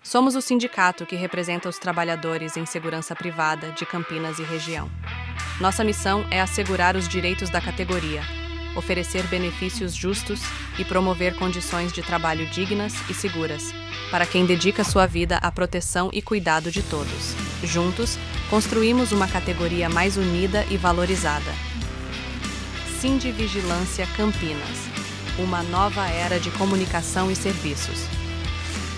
Somos o sindicato que representa os trabalhadores em segurança privada de Campinas e região. Nossa missão é assegurar os direitos da categoria, oferecer benefícios justos e promover condições de trabalho dignas e seguras, para quem dedica sua vida à proteção e cuidado de todos. Juntos, construímos uma categoria mais unida e valorizada. Sindivigilância Campinas, uma nova era de comunicação e serviços.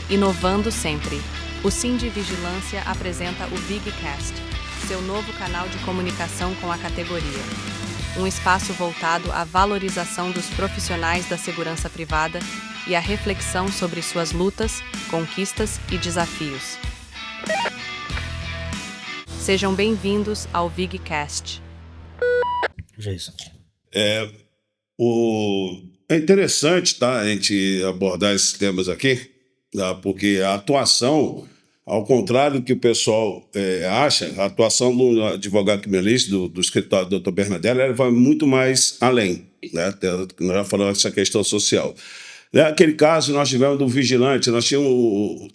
Inovando sempre, o Sindivigilância apresenta o VigCast, seu novo canal de comunicação com a categoria. Um espaço voltado à valorização dos profissionais da segurança privada e à reflexão sobre suas lutas, conquistas e desafios. Sejam bem-vindos ao VigCast. Jason. É interessante, tá, a gente abordar esses temas aqui, tá, porque a atuação, ao contrário do que o pessoal acha, a atuação do advogado criminalista, do escritório do Dr. Bernadelli, ela vai muito mais além, né? Nós já falamos dessa questão social. Naquele caso, nós tivemos do vigilante,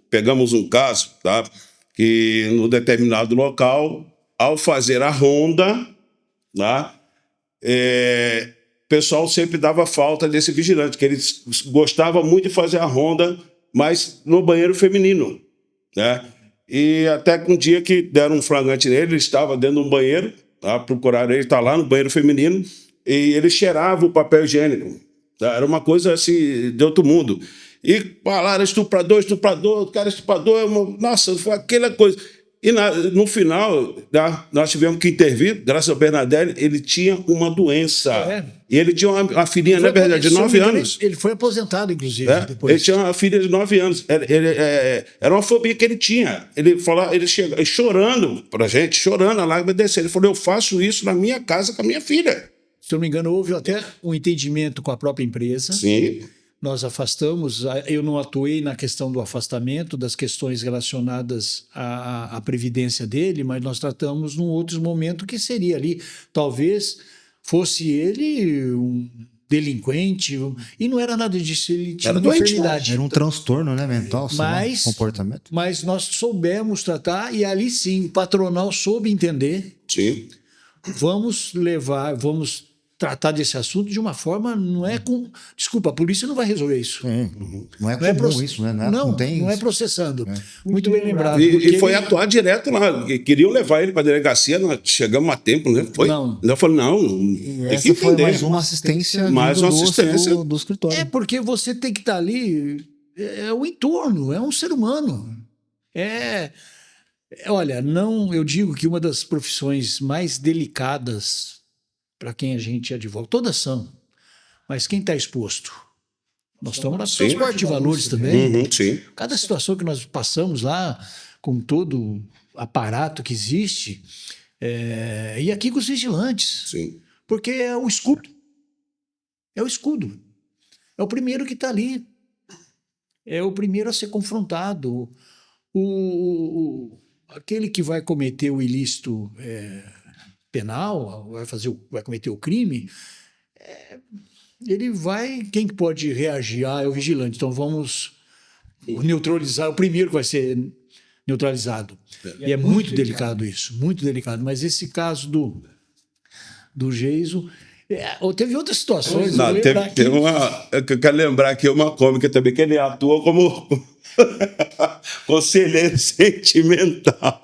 pegamos um caso, tá, que no determinado local, ao fazer a ronda, tá, o pessoal sempre dava falta desse vigilante, que ele gostava muito de fazer a ronda, mas no banheiro feminino, né? E até que um dia que deram um flagrante nele, ele estava dentro de um banheiro, tá? Procuraram ele, está lá no banheiro feminino, e ele cheirava o papel higiênico, tá? Era uma coisa assim, de outro mundo. E falaram estuprador, o cara estuprador, nossa, foi aquela coisa. E no final, nós tivemos que intervir, graças ao Bernadelli, ele tinha uma doença. E ele tinha uma filhinha, na verdade, de 9 anos. Ele foi aposentado, inclusive, depois. Ele tinha uma filha de 9 anos. Era uma fobia que ele tinha. Ele falava, ele chega chorando pra gente, chorando, a lágrima descer. Ele falou, eu faço isso na minha casa com a minha filha. Se eu não me engano, houve até um entendimento com a própria empresa. Sim. Nós afastamos, eu não atuei na questão do afastamento, das questões relacionadas à previdência dele, mas nós tratamos num outro momento que seria ali, talvez fosse ele um delinquente, e não era nada disso, ele tinha uma enfermidade. Era um transtorno, né, mental, comportamento. Mas nós soubemos tratar, e ali sim, o patronal soube entender. Sim. Vamos tratar desse assunto de uma forma, não é com... Desculpa, a polícia não vai resolver isso. Não é comum isso, né? Não é processando. Muito bem lembrado. E foi atuar direto lá. Queriam levar ele para a delegacia, nós chegamos a tempo, né? Eu falei, não, tem que foi entender. mais uma assistência do escritório. É porque você tem que estar ali, é o entorno, é um ser humano. Olha, eu digo que uma das profissões mais delicadas para quem a gente advoga, todas são, mas quem está exposto? Nós estamos na transporte de valores também. Sim. Cada situação que nós passamos lá, com todo o aparato que existe, e aqui com os vigilantes. Sim. Porque é o escudo. É o escudo. É o primeiro que está ali. É o primeiro a ser confrontado. Aquele que vai cometer o ilícito penal, vai cometer o crime, quem pode reagir? É o vigilante. Então vamos neutralizar, o primeiro que vai ser neutralizado. E é muito delicado isso, muito delicado. Mas esse caso do Geiso, teve outras situações. Tem uma, eu quero lembrar aqui uma cômica também, que ele atua como conselheiro sentimental.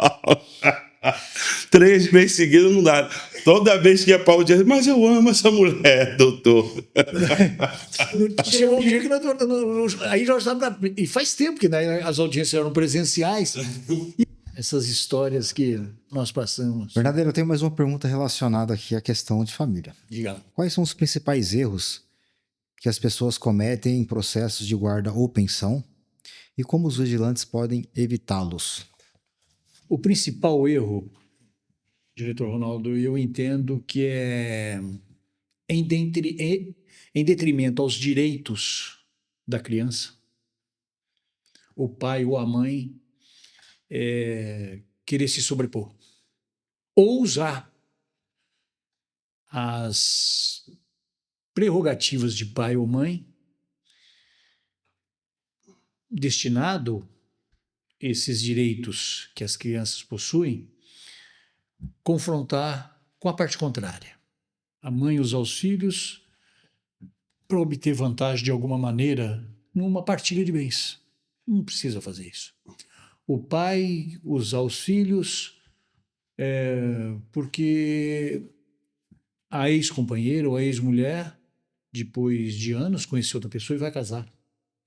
3 meses seguidos não dá. Toda vez que ia para o dia, mas eu amo essa mulher, doutor. Chegou um dia que aí nós estávamos. E faz tempo que, né, as audiências eram presenciais. Essas histórias que nós passamos. Bernadelli, eu tenho mais uma pergunta relacionada aqui à questão de família. Diga. Quais são os principais erros que as pessoas cometem em processos de guarda ou pensão e como os vigilantes podem evitá-los? O principal erro, diretor Ronaldo, eu entendo que é em detrimento aos direitos da criança, o pai ou a mãe querer se sobrepor ou usar as prerrogativas de pai ou mãe destinado esses direitos que as crianças possuem, confrontar com a parte contrária. A mãe usar os filhos para obter vantagem de alguma maneira numa partilha de bens. Não precisa fazer isso. O pai usar os filhos porque a ex-companheira ou a ex-mulher, depois de anos, conheceu outra pessoa e vai casar.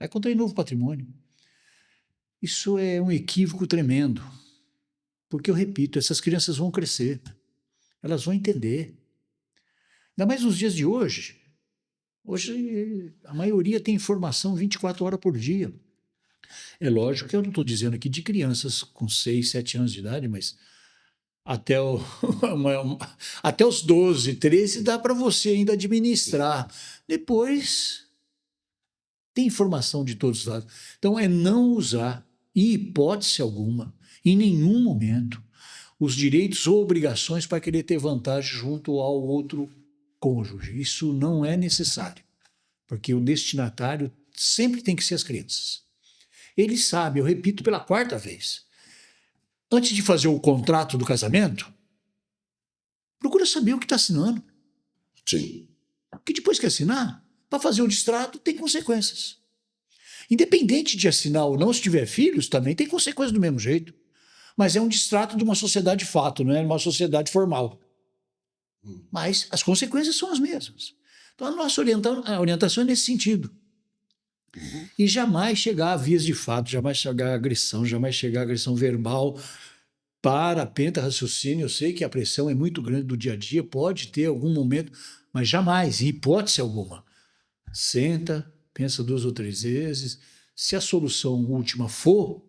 Vai contrair novo patrimônio. Isso é um equívoco tremendo. Porque, eu repito, essas crianças vão crescer. Elas vão entender. Ainda mais nos dias de hoje. Hoje, a maioria tem informação 24 horas por dia. É lógico que eu não estou dizendo aqui de crianças com 6, 7 anos de idade, mas até, até os 12, 13 dá para você ainda administrar. Depois, tem informação de todos os lados. Então, é não usar, em hipótese alguma, em nenhum momento, os direitos ou obrigações para querer ter vantagem junto ao outro cônjuge. Isso não é necessário, porque o destinatário sempre tem que ser as crianças. Ele sabe, eu repito pela 4ª vez, antes de fazer o contrato do casamento, procura saber o que está assinando. Sim. Porque depois que assinar, para fazer o distrato tem consequências. Independente de assinar ou não, se tiver filhos, também tem consequências do mesmo jeito. Mas é um distrato de uma sociedade de fato, não é uma sociedade formal. Mas as consequências são as mesmas. Então a nossa orientação é nesse sentido. E jamais chegar a vias de fato, jamais chegar a agressão, jamais chegar a agressão verbal. Para penta-raciocínio, eu sei que a pressão é muito grande do dia a dia, pode ter algum momento, mas jamais, em hipótese alguma. Senta, pensa 2 ou 3 vezes. Se a solução última for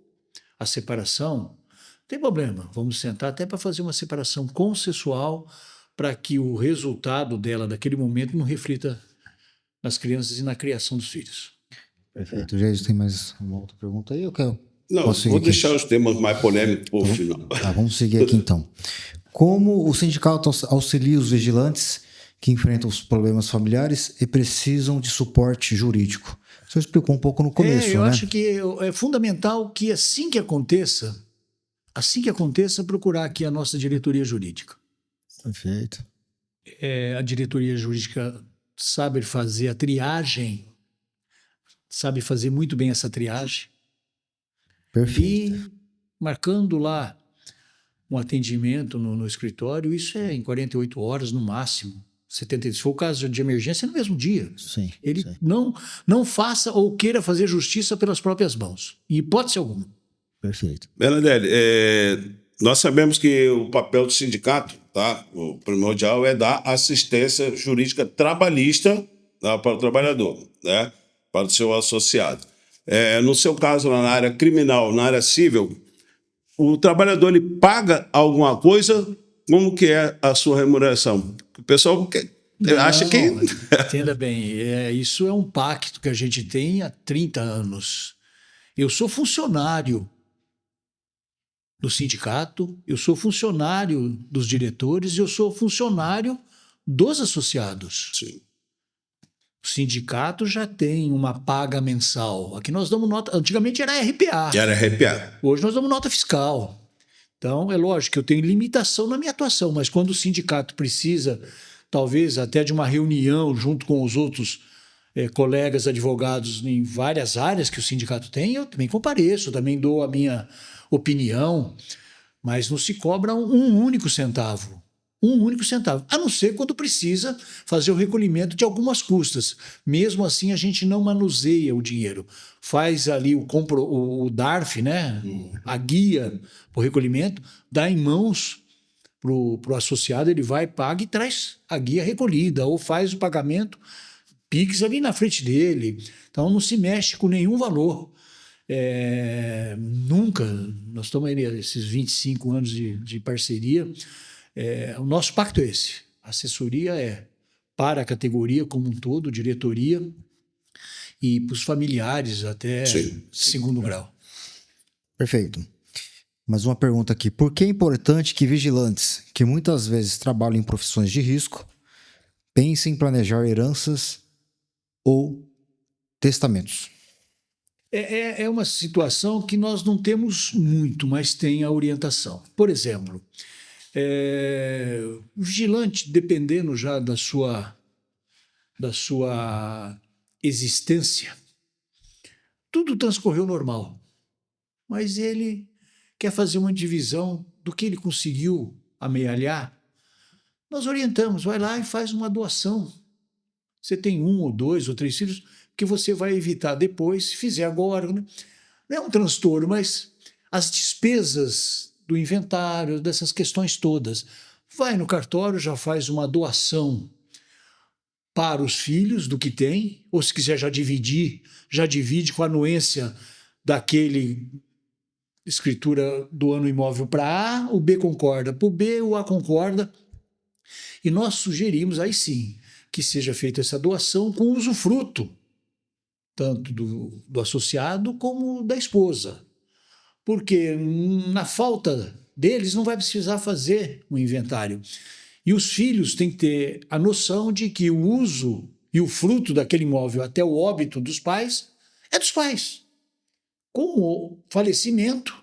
a separação, não tem problema, vamos sentar até para fazer uma separação consensual para que o resultado dela, daquele momento, não reflita nas crianças e na criação dos filhos. Perfeito. Jason, tem mais uma outra pergunta aí? Eu quero... Não, vou deixar os temas mais polêmicos para o final. Tá, vamos seguir aqui então. Como o sindicato auxilia os vigilantes que enfrentam os problemas familiares e precisam de suporte jurídico? O senhor explicou um pouco no começo, eu né? acho que é fundamental que assim que aconteça, procurar aqui a nossa diretoria jurídica. Perfeito. A diretoria jurídica sabe fazer a triagem, sabe fazer muito bem essa triagem. Perfeito. E marcando lá um atendimento no escritório, isso é em 48 horas no máximo. 70, se for o caso de emergência, é no mesmo dia. Sim. Ele sim. não faça ou queira fazer justiça pelas próprias mãos, em hipótese alguma. Perfeito. Bernadette, nós sabemos que o papel do sindicato, tá, o primordial é dar assistência jurídica trabalhista, tá, para o trabalhador, né, para o seu associado. No seu caso, na área criminal, na área civil, o trabalhador ele paga alguma coisa? Como que é a sua remuneração? O pessoal acha que... Entenda bem, isso é um pacto que a gente tem há 30 anos. Eu sou funcionário do sindicato, eu sou funcionário dos diretores e eu sou funcionário dos associados. Sim. O sindicato já tem uma paga mensal. Aqui nós damos nota... Antigamente era RPA. Era RPA. Hoje nós damos nota fiscal. Então, é lógico que eu tenho limitação na minha atuação, mas quando o sindicato precisa, talvez até de uma reunião junto com os outros colegas advogados em várias áreas que o sindicato tem, eu também compareço, também dou a minha opinião, mas não se cobra um único centavo. Um único centavo, a não ser quando precisa fazer o recolhimento de algumas custas. Mesmo assim, a gente não manuseia o dinheiro. Faz ali o DARF, né? A guia para o recolhimento, dá em mãos para o associado, ele vai, paga e traz a guia recolhida, ou faz o pagamento, Pix ali na frente dele. Então, não se mexe com nenhum valor. Nunca, nós estamos aí esses 25 anos de parceria, o nosso pacto é esse. A assessoria é para a categoria como um todo, diretoria, e para os familiares até segundo grau. Perfeito. Mais uma pergunta aqui. Por que é importante que vigilantes, que muitas vezes trabalham em profissões de risco, pensem em planejar heranças ou testamentos? É uma situação que nós não temos muito, mas tem a orientação. Por exemplo, o vigilante, dependendo já da sua existência, tudo transcorreu normal, mas ele quer fazer uma divisão do que ele conseguiu amealhar. Nós orientamos, vai lá e faz uma doação. Você tem 1 ou 2 ou 3 filhos, que você vai evitar depois, se fizer agora. Né? Não é um transtorno, mas as despesas do inventário, dessas questões todas. Vai no cartório, já faz uma doação para os filhos do que tem, ou se quiser já divide com a anuência daquele escritura do ano imóvel para A, o B concorda, para o B o A concorda, e nós sugerimos, aí sim, que seja feita essa doação com usufruto, tanto do associado como da esposa, porque na falta deles não vai precisar fazer um inventário. E os filhos têm que ter a noção de que o uso e o fruto daquele imóvel até o óbito dos pais é dos pais. Com o falecimento,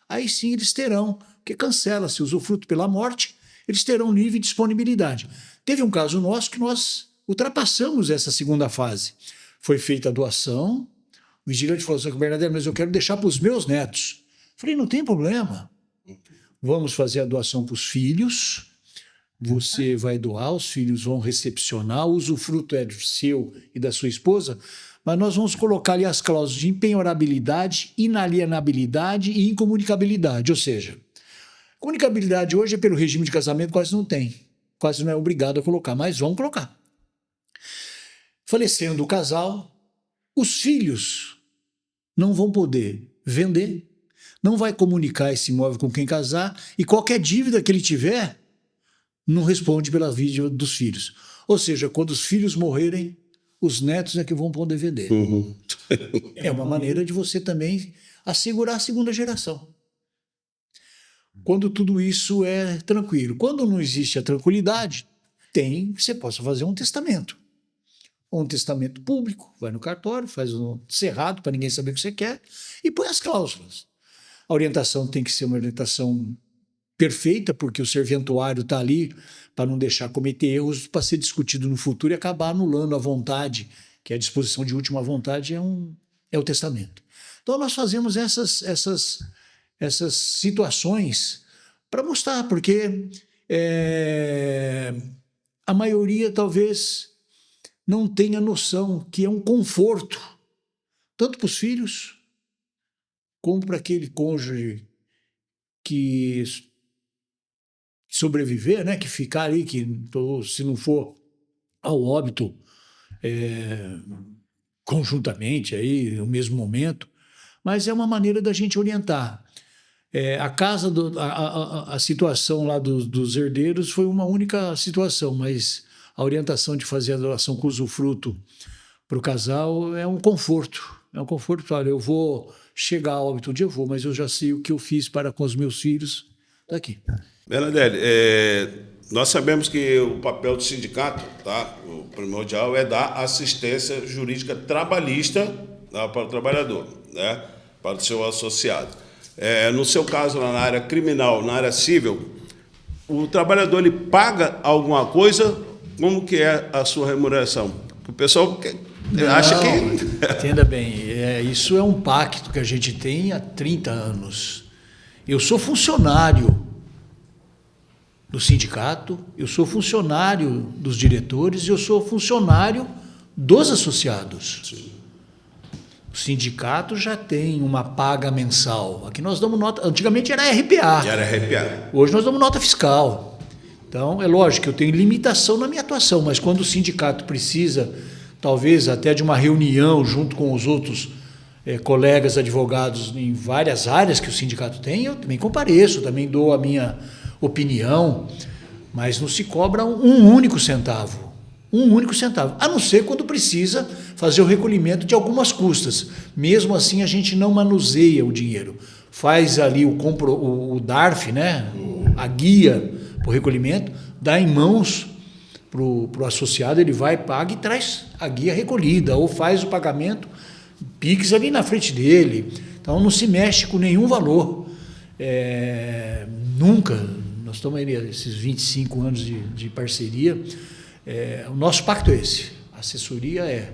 aí sim eles terão, porque cancela-se o usufruto pela morte, eles terão livre disponibilidade. Teve um caso nosso que nós ultrapassamos essa segunda fase. Foi feita a doação, o vigilante falou assim, Bernadette, mas eu quero deixar para os meus netos. Falei, não tem problema. Vamos fazer a doação para os filhos, você vai doar, os filhos vão recepcionar, o usufruto é seu e da sua esposa, mas nós vamos colocar ali as cláusulas de impenhorabilidade, inalienabilidade e incomunicabilidade, ou seja, comunicabilidade hoje, pelo regime de casamento, quase não tem, quase não é obrigado a colocar, mas vamos colocar. Falecendo o casal, os filhos não vão poder vender, não vai comunicar esse imóvel com quem casar, e qualquer dívida que ele tiver, não responde pela vida dos filhos. Ou seja, quando os filhos morrerem, os netos é que vão poder vender. Uhum. É uma maneira de você também assegurar a segunda geração. Quando tudo isso é tranquilo. Quando não existe a tranquilidade, você possa fazer um testamento. Um testamento público, vai no cartório, faz um cerrado para ninguém saber o que você quer e põe as cláusulas. A orientação tem que ser uma orientação perfeita, porque o serventuário está ali para não deixar cometer erros, para ser discutido no futuro e acabar anulando a vontade, que é a disposição de última vontade é o testamento. Então nós fazemos essas situações para mostrar, porque a maioria talvez não tenha noção que é um conforto, tanto para os filhos, como para aquele cônjuge que sobreviver, né, que ficar ali, que se não for ao óbito conjuntamente, aí, no mesmo momento, mas é uma maneira da gente orientar. A situação lá dos herdeiros foi uma única situação, mas a orientação de fazer a doação com usufruto para o casal é um conforto. É um conforto, olha, eu vou chegar ao óbito um dia, eu vou, mas eu já sei o que eu fiz para com os meus filhos daqui. Bernadette, nós sabemos que o papel do sindicato, tá, o primordial é dar assistência jurídica trabalhista, tá, para o trabalhador, né, para o seu associado. No seu caso, na área criminal, na área civil, o trabalhador ele paga alguma coisa? Como que é a sua remuneração? O pessoal acha que... Entenda bem, isso é um pacto que a gente tem há 30 anos. Eu sou funcionário do sindicato, eu sou funcionário dos diretores e eu sou funcionário dos associados. Sim. O sindicato já tem uma paga mensal. Aqui nós damos nota... Antigamente era RPA. Era RPA. Hoje nós damos nota fiscal. Então, é lógico que eu tenho limitação na minha atuação, mas quando o sindicato precisa, talvez até de uma reunião junto com os outros colegas advogados em várias áreas que o sindicato tem, eu também compareço, também dou a minha opinião, mas não se cobra um único centavo. Um único centavo, a não ser quando precisa fazer o recolhimento de algumas custas. Mesmo assim, a gente não manuseia o dinheiro. Faz ali o DARF, né? A guia para o recolhimento, dá em mãos para o associado, ele vai, paga e traz a guia recolhida, ou faz o pagamento Pix ali na frente dele. Então não se mexe com nenhum valor. Nunca. Nós estamos aí esses 25 anos de parceria. O nosso pacto é esse. A assessoria é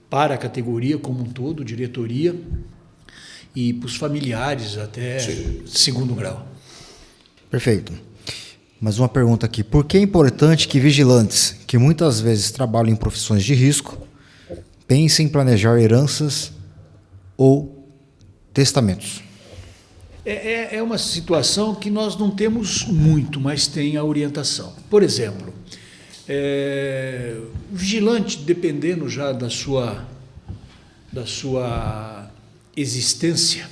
para a categoria como um todo, diretoria, e para os familiares até segundo grau. Perfeito. Mais uma pergunta aqui. Por que é importante que vigilantes, que muitas vezes trabalham em profissões de risco, pensem em planejar heranças ou testamentos? É uma situação que nós não temos muito, mas tem a orientação. Por exemplo, o vigilante, dependendo já da sua existência,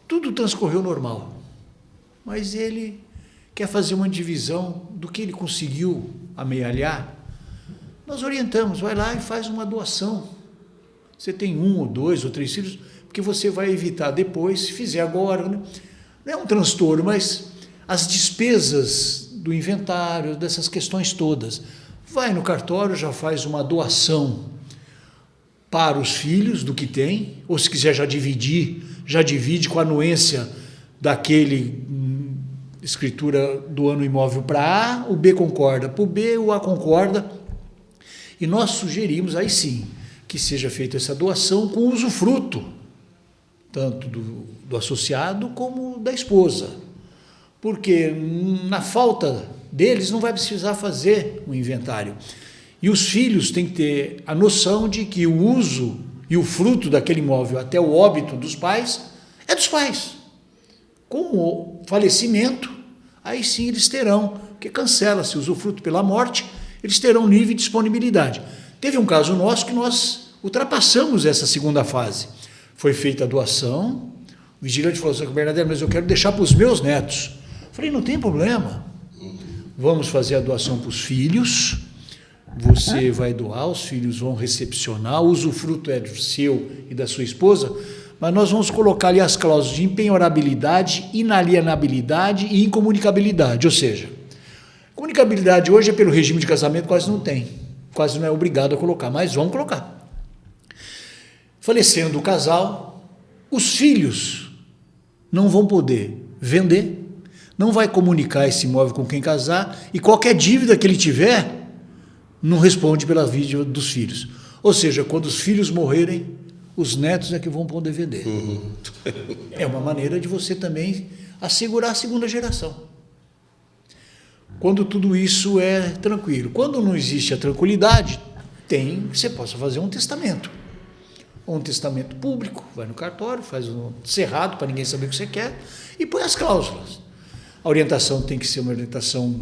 tudo transcorreu normal, mas ele quer fazer uma divisão do que ele conseguiu amealhar. Nós orientamos, vai lá e faz uma doação. Você tem 1 ou 2 ou 3 filhos, porque você vai evitar depois, se fizer agora, né? Não é um transtorno, mas as despesas do inventário, dessas questões todas. Vai no cartório, já faz uma doação para os filhos do que tem, ou se quiser já divide com a anuência daquele escritura do ano imóvel para A, o B concorda, para o B o A concorda, e nós sugerimos, aí sim, que seja feita essa doação com usufruto, tanto do associado como da esposa, porque na falta deles não vai precisar fazer um inventário. E os filhos têm que ter a noção de que o uso e o fruto daquele imóvel até o óbito dos pais é dos pais. Com o falecimento, aí sim eles terão, porque cancela-se o usufruto pela morte, eles terão nível de disponibilidade. Teve um caso nosso que nós ultrapassamos essa segunda fase. Foi feita a doação, o vigilante falou assim, Bernadette, mas eu quero deixar para os meus netos. Falei, não tem problema, vamos fazer a doação para os filhos, você vai doar, os filhos vão recepcionar, o usufruto é seu e da sua esposa, mas nós vamos colocar ali as cláusulas de impenhorabilidade, inalienabilidade e incomunicabilidade, ou seja, comunicabilidade hoje é pelo regime de casamento, quase não tem, quase não é obrigado a colocar, mas vamos colocar. Falecendo o casal, os filhos não vão poder vender, não vai comunicar esse imóvel com quem casar, e qualquer dívida que ele tiver, não responde pela vida dos filhos. Ou seja, quando os filhos morrerem, os netos é que vão poder vender. É uma maneira de você também assegurar a segunda geração. Quando tudo isso é tranquilo. Quando não existe a tranquilidade, você possa fazer um testamento. Um testamento público, vai no cartório, faz um cerrado para ninguém saber o que você quer e põe as cláusulas. A orientação tem que ser uma orientação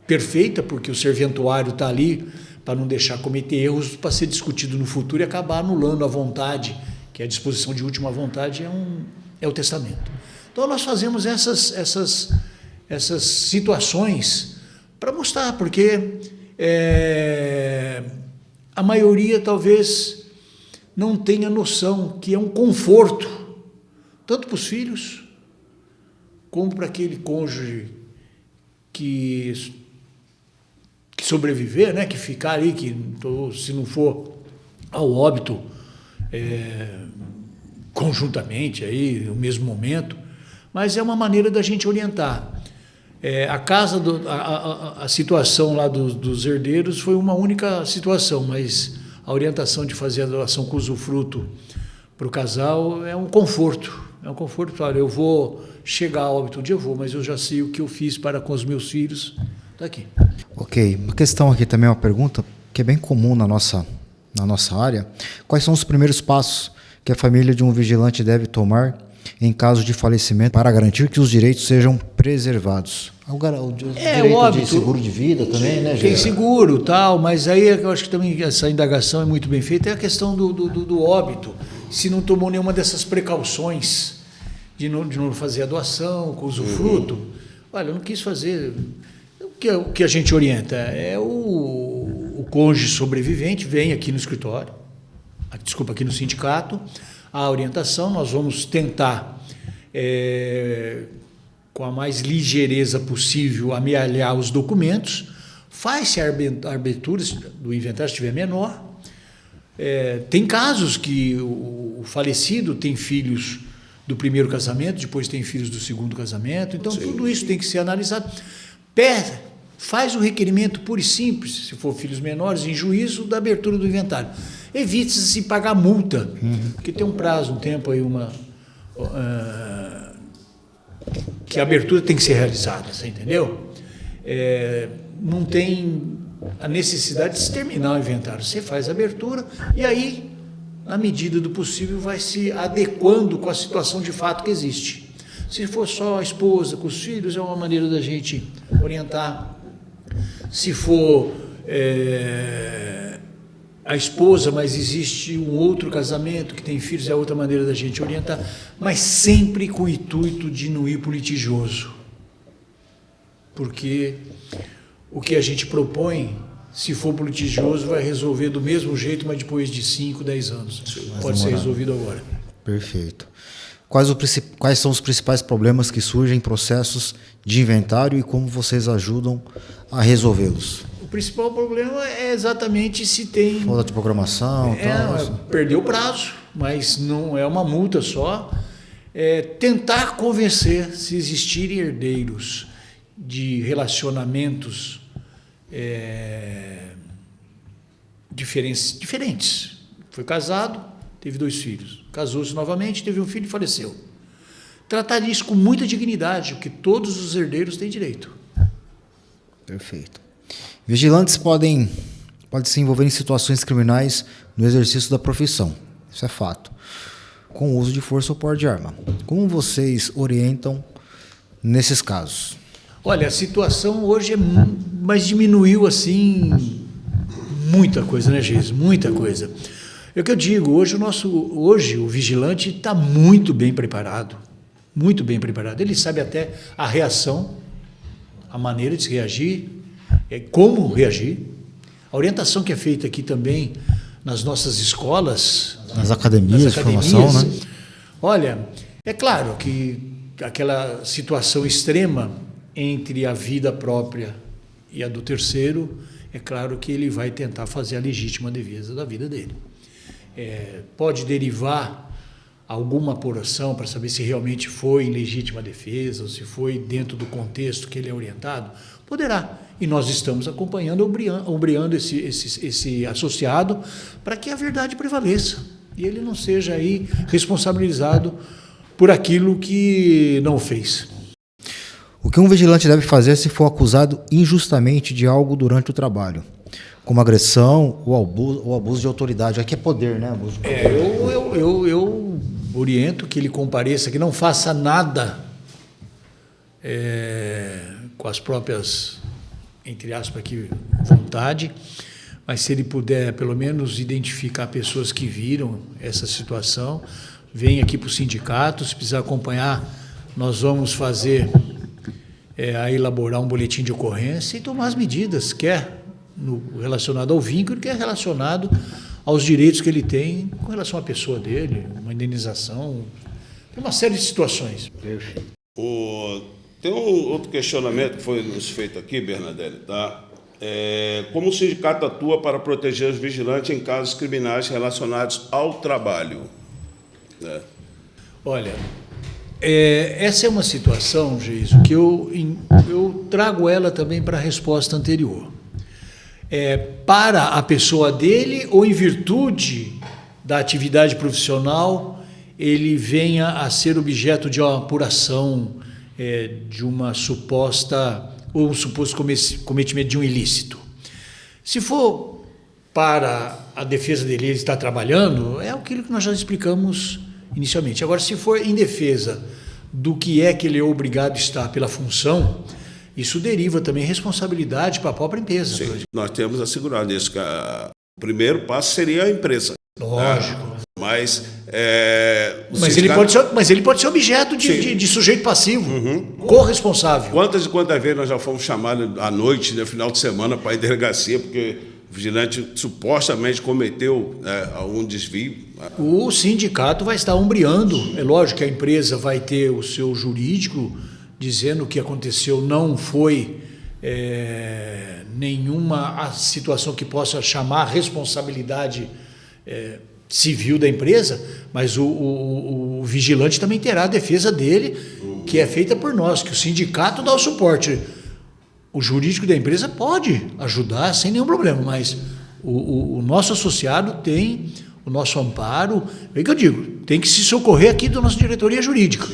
perfeita, porque o serventuário está ali para não deixar cometer erros, para ser discutido no futuro e acabar anulando a vontade, que é a disposição de última vontade, é o testamento. Então, nós fazemos essas situações para mostrar, porque a maioria talvez não tenha noção que é um conforto, tanto para os filhos, como para aquele cônjuge que sobreviver, né, que ficar ali, se não for ao óbito conjuntamente, aí, no mesmo momento, mas é uma maneira da gente orientar. A situação lá dos herdeiros foi uma única situação, mas a orientação de fazer a doação com usufruto para o casal é um conforto. É um conforto, claro, eu vou chegar ao óbito um dia, mas eu já sei o que eu fiz para com os meus filhos, está aqui. Ok, uma questão aqui também, uma pergunta que é bem comum na nossa área. Quais são os primeiros passos que a família de um vigilante deve tomar em caso de falecimento para garantir que os direitos sejam preservados? O direito óbito, de seguro de vida também, né, tem seguro, tal, mas aí eu acho que também essa indagação é muito bem feita, é a questão do óbito. Se não tomou nenhuma dessas precauções de não fazer a doação com usufruto, olha, eu não quis fazer. O que a gente orienta é o cônjuge sobrevivente vem aqui no escritório, aqui no sindicato, a orientação, nós vamos tentar, com a mais ligeireza possível, amealhar os documentos, faz-se a abertura do inventário se estiver menor, Tem casos que o falecido tem filhos do primeiro casamento, depois tem filhos do segundo casamento, então tudo isso tem que ser analisado. Faz o requerimento puro e simples, se for filhos menores, em juízo da abertura do inventário. Evite-se pagar multa, porque tem um prazo, um tempo aí, que a abertura tem que ser realizada, você entendeu? Não tem a necessidade de se terminar o inventário. Você faz a abertura e aí, na medida do possível, vai se adequando com a situação de fato que existe. Se for só a esposa com os filhos, é uma maneira da gente orientar. Se for a esposa, mas existe um outro casamento que tem filhos, é outra maneira da gente orientar, mas sempre com o intuito de não ir para o litigioso. Porque o que a gente propõe, se for para o litigioso, vai resolver do mesmo jeito, mas depois de 5, 10 anos. Pode ser resolvido agora. Perfeito. Quais são os principais problemas que surgem em processos de inventário e como vocês ajudam a resolvê-los? O principal problema é exatamente se tem... Falta de programação, tal. Perdeu o prazo, mas não é uma multa só. Tentar convencer, se existirem herdeiros de relacionamentos diferentes. Foi casado, teve 2 filhos. Casou-se novamente, teve um filho e faleceu. Tratar isso com muita dignidade, porque todos os herdeiros têm direito. Perfeito. Vigilantes podem se envolver em situações criminais no exercício da profissão. Isso é fato. Com o uso de força ou porte de arma. Como vocês orientam nesses casos? Olha, a situação hoje mas diminuiu assim muita coisa, né, Geis? Muita coisa. É o que eu digo, hoje o vigilante está muito bem preparado. Muito bem preparado. Ele sabe até a reação, a maneira de se reagir, como reagir. A orientação que é feita aqui também nas nossas escolas, nas academias de formação, né? Olha, é claro que aquela situação extrema entre a vida própria e a do terceiro, é claro que ele vai tentar fazer a legítima defesa da vida dele. Pode derivar alguma apuração para saber se realmente foi em legítima defesa ou se foi dentro do contexto que ele é orientado? Poderá. E nós estamos acompanhando, ombreando esse associado para que a verdade prevaleça e ele não seja aí responsabilizado por aquilo que não fez. O que um vigilante deve fazer se for acusado injustamente de algo durante o trabalho? Como agressão ou abuso de autoridade. Aqui é poder, né? Abuso de poder. Eu oriento que ele compareça, que não faça nada com as próprias, entre aspas, aqui, vontade, mas se ele puder, pelo menos, identificar pessoas que viram essa situação, venha aqui para o sindicato, se precisar acompanhar, nós vamos fazer, a elaborar um boletim de ocorrência e tomar as medidas, quer relacionado ao vínculo, quer relacionado aos direitos que ele tem com relação à pessoa dele, uma indenização, tem uma série de situações. Perfeito. Tem um outro questionamento que foi nos feito aqui, Bernadette, tá? Como o sindicato atua para proteger os vigilantes em casos criminais relacionados ao trabalho? Olha, essa é uma situação, Geiso, que eu trago ela também para a resposta anterior. Para a pessoa dele ou em virtude da atividade profissional, ele venha a ser objeto de uma apuração de uma suposta ou um suposto cometimento de um ilícito. Se for para a defesa dele, ele está trabalhando, é aquilo que nós já explicamos inicialmente. Agora, se for em defesa do que é que ele é obrigado a estar pela função, isso deriva também responsabilidade para a própria empresa. Sim, nós temos assegurado isso. Que o primeiro passo seria a empresa. Lógico. Mas ele pode ser objeto de sujeito passivo, corresponsável. Quantas vezes nós já fomos chamados à noite, no final de semana, para ir à delegacia, porque o vigilante supostamente cometeu algum desvio? O sindicato vai estar ombreando. É lógico que a empresa vai ter o seu jurídico dizendo que o que aconteceu não foi nenhuma situação que possa chamar a responsabilidade civil da empresa, mas o vigilante também terá a defesa dele, que é feita por nós, que o sindicato dá o suporte. O jurídico da empresa pode ajudar sem nenhum problema, mas o nosso associado tem o nosso amparo. É o que eu digo, tem que se socorrer aqui da nossa diretoria jurídica.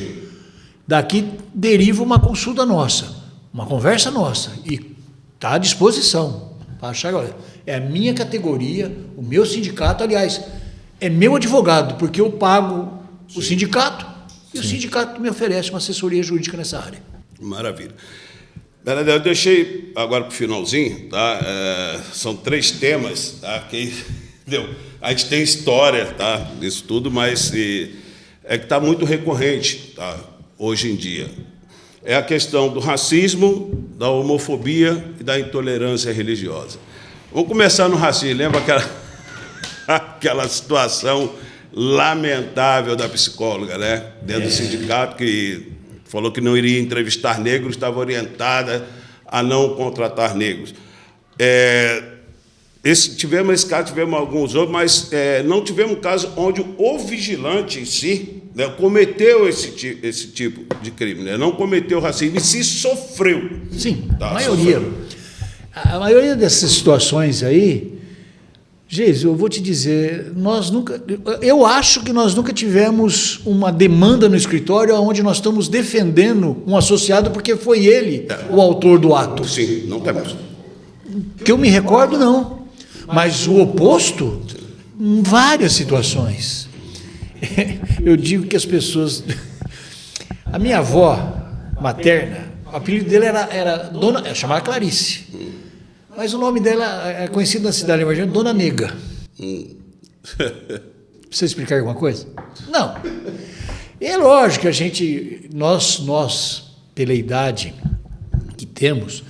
Daqui deriva uma consulta nossa, uma conversa nossa, e está à disposição para achar. Olha, é a minha categoria, o meu sindicato, aliás, é meu advogado, porque eu pago o sindicato e o sindicato me oferece uma assessoria jurídica nessa área. Maravilha. Bernadette, eu deixei agora para o finalzinho, tá? São 3 temas, tá? Que, a gente tem história, tá? Nisso tudo, mas é que está muito recorrente, tá? Hoje em dia. É a questão do racismo, da homofobia e da intolerância religiosa. Vamos começar no racismo. Lembra aquela situação lamentável da psicóloga, né? Dentro do sindicato, que falou que não iria entrevistar negros, estava orientada a não contratar negros. Tivemos esse caso, tivemos alguns outros, mas não tivemos um caso onde o vigilante em si, né, cometeu esse tipo de crime, né? Não cometeu racismo, e se sofreu. Sim, tá, a maioria. Sofreu. A maioria dessas situações aí, Geis, eu vou te dizer, eu acho que nós nunca tivemos uma demanda no escritório onde nós estamos defendendo um associado porque foi ele o autor do ato. Sim, não temos. Que eu me recordo, não. Mas o oposto, em várias situações. Eu digo que as pessoas... A minha avó materna, o apelido dela era Dona... chamava Clarice. Mas o nome dela é conhecido na cidade, imagina, Dona Nega. Precisa explicar alguma coisa? Não. É lógico que nós, pela idade que temos,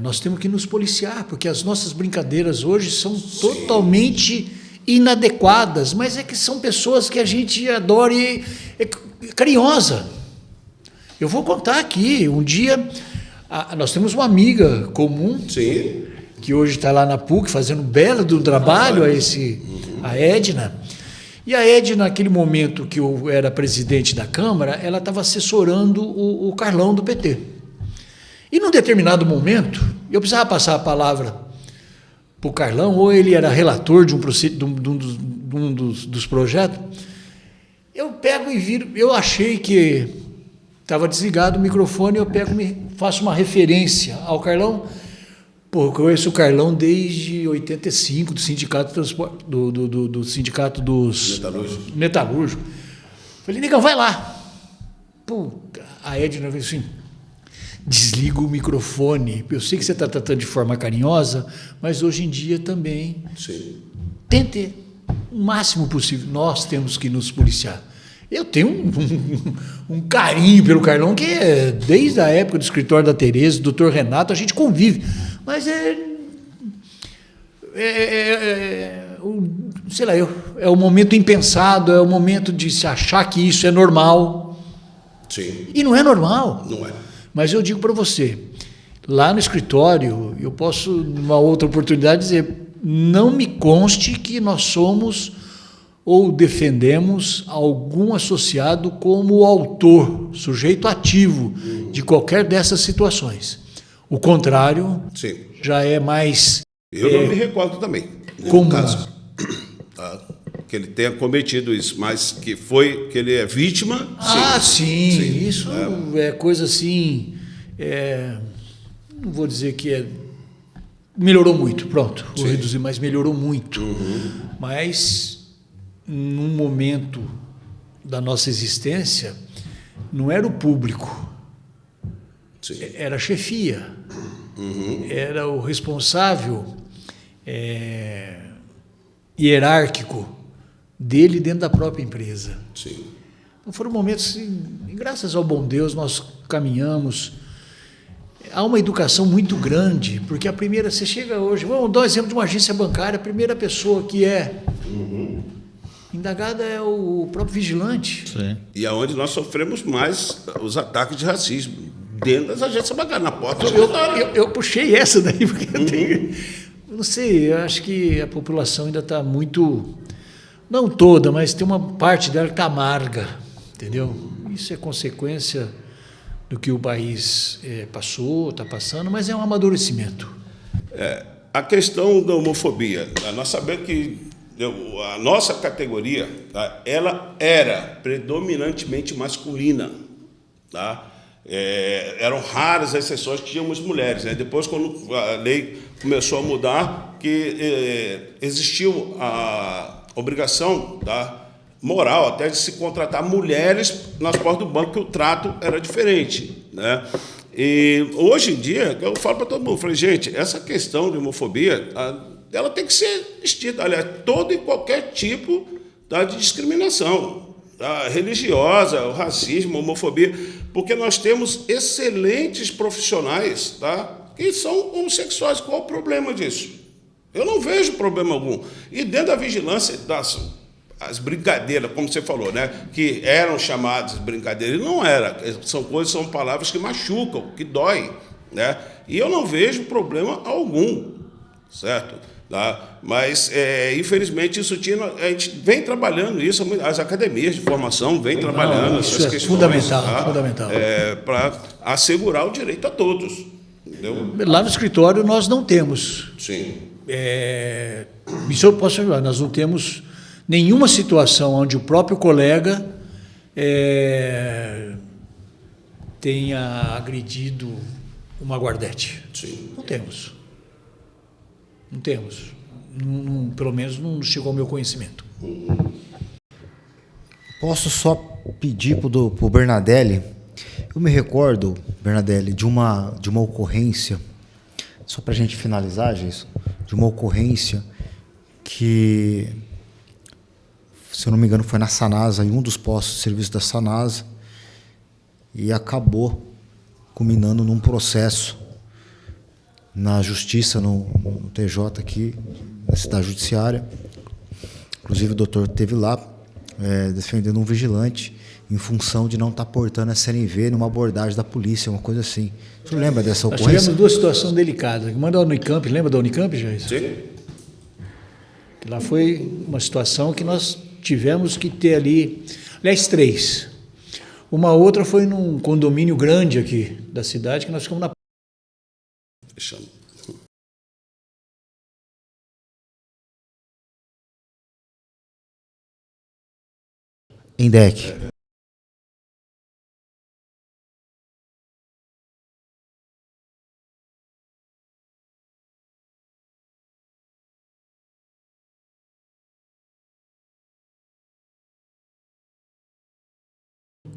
nós temos que nos policiar, porque as nossas brincadeiras hoje são totalmente inadequadas, mas é que são pessoas que a gente adora e é carinhosa. Eu vou contar aqui, um dia... nós temos uma amiga comum, sim, que hoje está lá na PUC fazendo um belo do trabalho, a Edna. E a Edna, naquele momento que eu era presidente da Câmara, ela estava assessorando o Carlão do PT. E num determinado momento, eu precisava passar a palavra para o Carlão, ou ele era relator de um dos projetos. Eu pego e viro, eu achei que estava desligado o microfone, eu pego e faço uma referência ao Carlão. Pô, eu conheço o Carlão desde 85, do Sindicato do Sindicato dos Metalúrgicos. Falei, negão, vai lá. Puta, a Edna veio assim, desliga o microfone. Eu sei que você está tratando de forma carinhosa, mas hoje em dia também. Sim. Tente o máximo possível. Nós temos que nos policiar. Eu tenho um carinho pelo Carlão, que é desde a época do escritório da Tereza, do Dr. Renato, a gente convive. Mas sei lá, é o momento impensado, é o momento de se achar que isso é normal. Sim. E não é normal. Não é. Mas eu digo para você, lá no escritório, eu posso, numa outra oportunidade, dizer, não me conste que nós somos ou defendemos algum associado como autor, sujeito ativo de qualquer dessas situações. O contrário, sim, já é mais... Eu não me recordo também, como caso, tá? Que ele tenha cometido isso, mas que ele é vítima, sim. Isso é coisa assim... não vou dizer que melhorou muito, pronto, vou reduzir, mas melhorou muito. Mas... num momento da nossa existência, não era o público, era a chefia, era o responsável hierárquico dele dentro da própria empresa. Sim. Então foram momentos, assim, graças ao bom Deus, nós caminhamos. Há uma educação muito grande, porque você chega hoje, vamos dar um exemplo de uma agência bancária, a primeira pessoa que indagada é o próprio vigilante. Sim. E aonde nós sofremos mais os ataques de racismo, dentro das agências bancárias, na porta. Eu puxei essa daí, porque eu tenho... não sei, eu acho que a população ainda está muito, não toda, mas tem uma parte dela que está amarga, entendeu? Isso é consequência do que o país passou, está passando, mas é um amadurecimento. A questão da homofobia, nós sabemos que a nossa categoria, tá, ela era predominantemente masculina, tá? Eram raras as exceções que tínhamos mulheres, né? Depois, quando a lei começou a mudar, que existiu a obrigação, tá, moral até de se contratar mulheres nas portas do banco, que o trato era diferente, né? E hoje em dia, eu falo para todo mundo, falei, gente, essa questão de homofobia, ela tem que ser extinta, aliás, todo e qualquer tipo, tá, de discriminação, tá, religiosa, o racismo, a homofobia, porque nós temos excelentes profissionais, tá, que são homossexuais. Qual o problema disso? Eu não vejo problema algum. E dentro da vigilância, as brincadeiras, como você falou, né, que eram chamadas de brincadeiras, não era. São palavras que machucam, que doem, né? E eu não vejo problema algum, certo? Tá? Mas, infelizmente, a gente vem trabalhando isso, as academias de formação vêm trabalhando essas questões. Fundamental, tá? Fundamental. Para assegurar o direito a todos. Entendeu? Lá no escritório nós não temos. Sim. Isso eu posso ajudar, nós não temos nenhuma situação onde o próprio colega tenha agredido uma guardete. Sim. Não temos. Não temos. Pelo menos não chegou ao meu conhecimento. Posso só pedir para o Bernadelli? Eu me recordo, Bernadelli, de uma ocorrência, só para a gente finalizar, Jason, de uma ocorrência que, se eu não me engano, foi na Sanasa, em um dos postos de serviço da Sanasa, e acabou culminando num processo na Justiça, no TJ aqui, na Cidade Judiciária. Inclusive, o doutor esteve lá defendendo um vigilante em função de não estar portando a CNV numa abordagem da polícia, uma coisa assim. Você lembra dessa ocorrência? Nós tivemos duas situações delicadas. Manda a Unicamp, lembra da Unicamp, Jair? Sim. Lá foi uma situação que nós tivemos que ter ali, aliás, 3. Uma outra foi num condomínio grande aqui da cidade, que nós ficamos na... Fechando. Em DEC.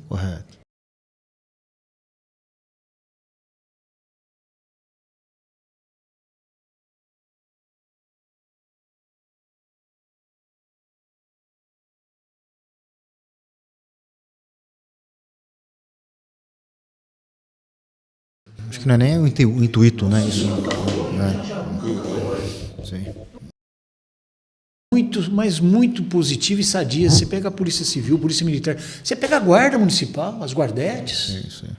Correto. Acho que não é nem o intuito, né? Isso. Sim. Mas muito positivo e sadia. Você pega a Polícia Civil, Polícia Militar, você pega a Guarda Municipal, as guardetes, Sim.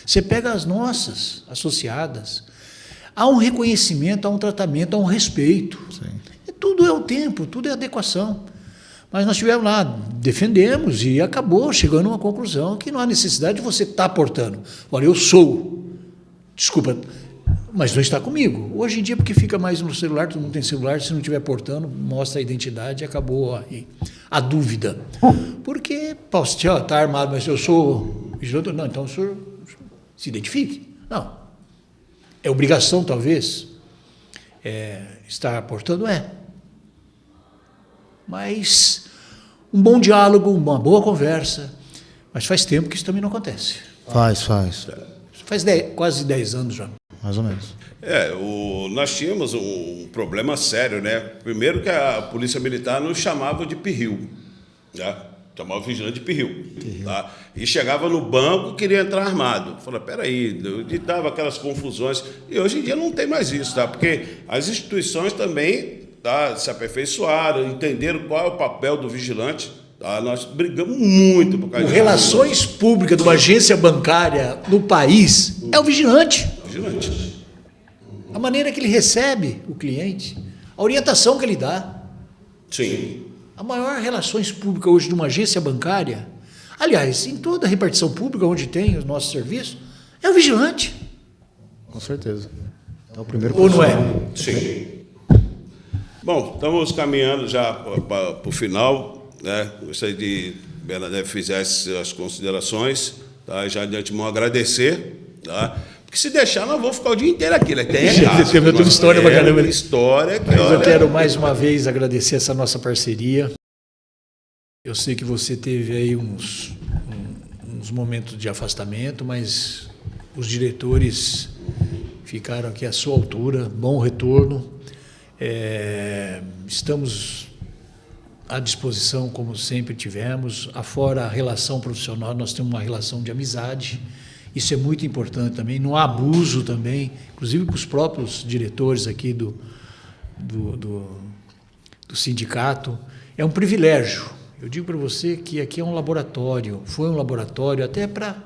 você pega as nossas associadas. Há um reconhecimento, há um tratamento, há um respeito. Sim. Tudo é o tempo, tudo é adequação. Mas nós estivemos lá, defendemos e acabou chegando a uma conclusão que não há necessidade de você estar portando. Olha, eu sou, desculpa, mas não está comigo. Hoje em dia, porque fica mais no celular, todo mundo tem celular, se não estiver portando, mostra a identidade e acabou aí a dúvida. Porque, posso dizer, está armado, mas eu sou vigilante? Não, então o senhor se identifique. Não. É obrigação, talvez, estar portando? Mas um bom diálogo, uma boa conversa. Mas faz tempo que isso também não acontece. Faz. Faz quase 10 anos já. Mais ou menos. Nós tínhamos um problema sério, né? Primeiro que a Polícia Militar nos chamava de pirril, né? Chamava o vigilante de pirril. Tá? E chegava no banco, queria entrar armado. Falei, peraí, e dava aquelas confusões. E hoje em dia não tem mais isso, tá? Porque as instituições também, tá, se aperfeiçoaram, entenderam qual é o papel do vigilante. Tá? Nós brigamos muito por causa disso. Relações públicas de uma agência bancária no país é o vigilante. Vigilante. maneira que ele recebe o cliente, a orientação que ele dá. Sim. A maior relações públicas hoje de uma agência bancária, aliás, em toda a repartição pública onde tem o nosso serviço, é o vigilante. Com certeza. É o primeiro Ou não é? Sim. Bom, estamos caminhando já para o final, né? Gostaria de Bernadette fizesse as considerações, tá? Já de antemão agradecer, tá? Porque se deixar, nós vamos ficar o dia inteiro aqui, né? Tem Teve história pra caramba. História que, Mas eu olha, quero mais uma vez agradecer essa nossa parceria. Eu sei que você teve aí uns momentos de afastamento, mas os diretores ficaram aqui à sua altura, bom retorno. Estamos à disposição, como sempre tivemos. Afora a relação profissional, nós temos uma relação de amizade. Isso é muito importante também. Não há abuso também, inclusive com os próprios diretores aqui do sindicato. É um privilégio. Eu digo para você que aqui é um laboratório, foi um laboratório até para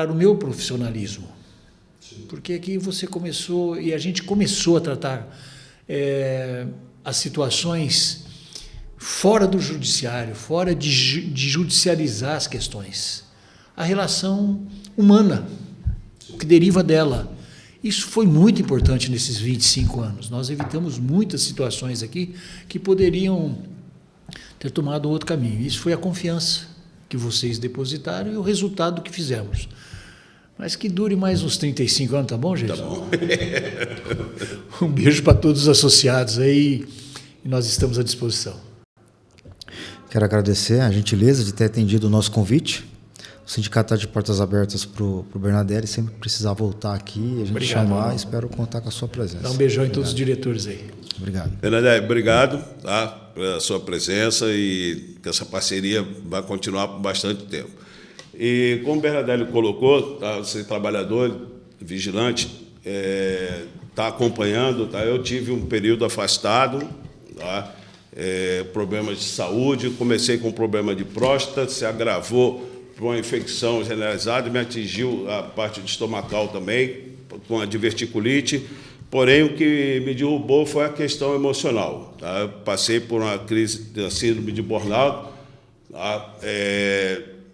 o meu profissionalismo. Porque aqui você começou, e a gente começou a tratar as situações fora do judiciário, fora de judicializar as questões. A relação humana, o que deriva dela. Isso foi muito importante nesses 25 anos. Nós evitamos muitas situações aqui que poderiam ter tomado outro caminho. Isso foi a confiança que vocês depositaram e o resultado que fizemos. Mas que dure mais uns 35 anos, tá bom, gente? Tá bom. Um beijo para todos os associados aí e nós estamos à disposição. Quero agradecer a gentileza de ter atendido o nosso convite. O sindicato está de portas abertas para o Bernadelli, sempre precisar voltar aqui, a gente Obrigado, chamar, irmão. espero contar com a sua presença. Dá um beijão em todos os diretores aí. Obrigado. Bernadette, obrigado, tá, pela sua presença e que essa parceria vai continuar por bastante tempo. E como o Bernadette colocou, tá, você trabalhador, vigilante, está acompanhando, tá, eu tive um período afastado, tá, problemas de saúde, comecei com um problema de próstata, se agravou para uma infecção generalizada, me atingiu a parte estomacal também, com a diverticulite. Porém, o que me derrubou foi a questão emocional. Tá? Eu passei por uma crise da síndrome de burnout. Tá?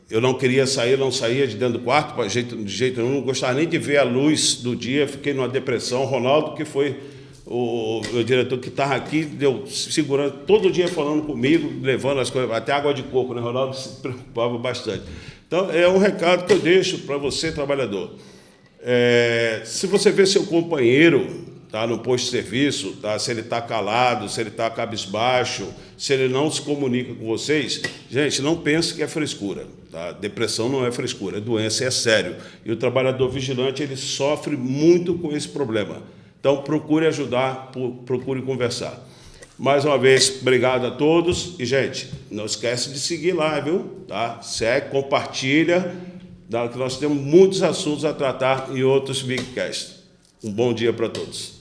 Eu não queria sair, não saía de dentro do quarto, de jeito nenhum, não gostava nem de ver a luz do dia, fiquei numa depressão. Ronaldo, que foi o meu diretor que estava aqui, deu segurando, todo dia falando comigo, levando as coisas, até água de coco, né? Ronaldo se preocupava bastante. Então, é um recado que eu deixo para você, trabalhador. Se você vê seu companheiro, tá, no posto de serviço, tá, se ele está calado, se ele está cabisbaixo, se ele não se comunica com vocês, gente, não pense que é frescura. Tá? Depressão não é frescura, é doença, é sério. E o trabalhador vigilante, ele sofre muito com esse problema. Então, procure ajudar, procure conversar. Mais uma vez, obrigado a todos. E, gente, não esquece de seguir lá, viu? Tá? Segue, compartilha, que nós temos muitos assuntos a tratar em outros Bigcasts. Um bom dia para todos.